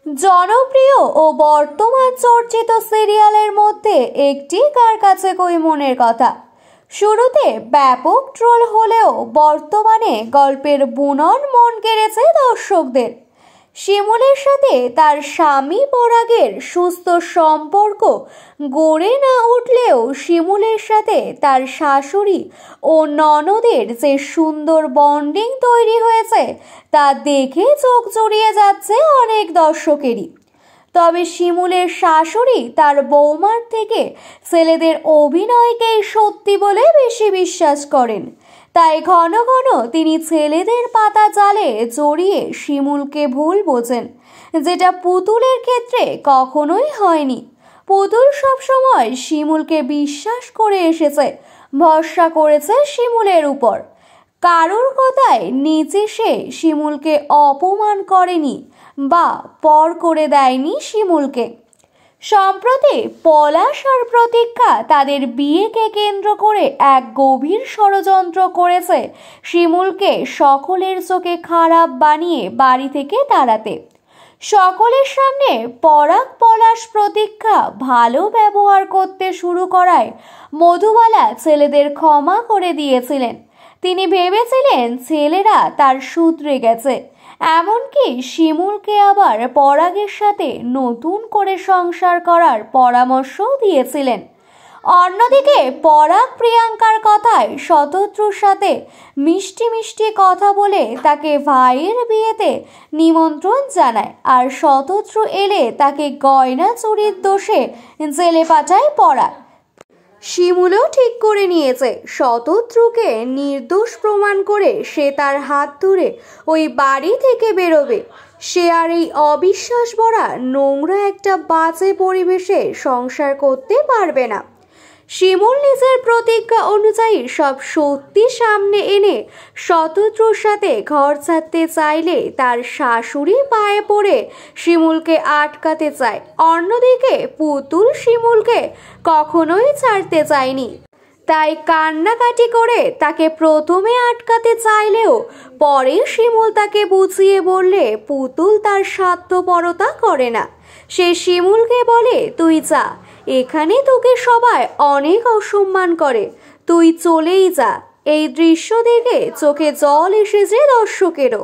জনপ্রিয় ও বর্তমান চর্চিত সিরিয়ালের মধ্যে একটি কার কাছে কই মনের কথা। শুরুতে ব্যাপক ট্রোল হলেও বর্তমানে গল্পের বুনন মন কেড়েছে দর্শকদের। শিমুলের সাথে তার স্বামী পরাগের সুস্থ সম্পর্ক গড়ে না উঠলেও শিমুলের সাথে তার শাশুড়ি ও ননদের যে সুন্দর বন্ডিং তৈরি হয়েছে তা দেখে চোখ জুড়িয়ে যাচ্ছে অনেক দর্শকেরই। তবে শিমুলের শাশুড়ি তার বৌমার থেকে ছেলেদের অভিনয়কেই সত্যি বলে বেশি বিশ্বাস করেন। তাই ঘন ঘন তিনি ছেলেদের পাতা জালে জড়িয়ে শিমুলকে ভুল বোঝেন, যেটা পুতুলের ক্ষেত্রে কখনোই হয়নি। পুতুল সবসময় শিমুলকে বিশ্বাস করে এসেছে, ভরসা করেছে শিমুলের উপর। কারোর কথায় নিচে সে শিমুলকে অপমান করেনি বা পর করে দেয়নি শিমুলকে। সম্প্রতি পলাশ আর প্রতীক্ষা তাদের বিয়েকে কেন্দ্র করে এক গভীর ষড়যন্ত্র করেছে শিমুলকে সকলের চোখে খারাপ বানিয়ে বাড়ি থেকে তাড়াতে। সকলের সামনে পরাগ পলাশ প্রতীক্ষা ভালো ব্যবহার করতে শুরু করায় মধুবালা ছেলেদের ক্ষমা করে দিয়েছিলেন। তিনি ভেবেছিলেন ছেলেরা তার সূত্রে গেছে, এমনকি শিমুলকে আবার পরাগের সাথে নতুন করে সংসার করার পরামর্শও দিয়েছিলেন। অন্যদিকে পরাগ প্রিয়াঙ্কার কথায় শতদ্রুর সাথে মিষ্টি মিষ্টি কথা বলে তাকে ভাইয়ের বিয়েতে নিমন্ত্রণ জানায়, আর শতদ্রু এলে তাকে গয়না চুরির দোষে জেলে পাঠায় পরাগ। শিমুলও ঠিক করে নিয়েছে শতদ্রুকে নির্দোষ প্রমাণ করে সে তার হাত ধরে ওই বাড়ি থেকে বেরোবে। সে আর এই অবিশ্বাস ভরা নোংরা একটা বাজে পরিবেশে সংসার করতে পারবে না। শিমুল নিজের প্রতিজ্ঞা অনুযায়ী সব সত্যি সামনে এনে শতদ্রুর সাথে ঘর ছাড়তে চাইলে তার শাশুড়ি পায়ে পড়ে শিমুলকে আটকাতে চায়। অন্যদিকে পুতুল শিমুলকে কখনোই ছাড়তে চায়নি, তাই কান্নাকাটি করে তাকে প্রথমে আটকাতে চাইলেও পরে শিমুল তাকে বুঝিয়ে বললে পুতুল তার স্বার্থপরতা করে না। সে শিমুলকে বলে, তুই যা, এখানে তোকে সবাই অনেক অসম্মান করে, তুই চলেই যা। এই দৃশ্য দেখে চোখে জল এসেছে দর্শকেরও।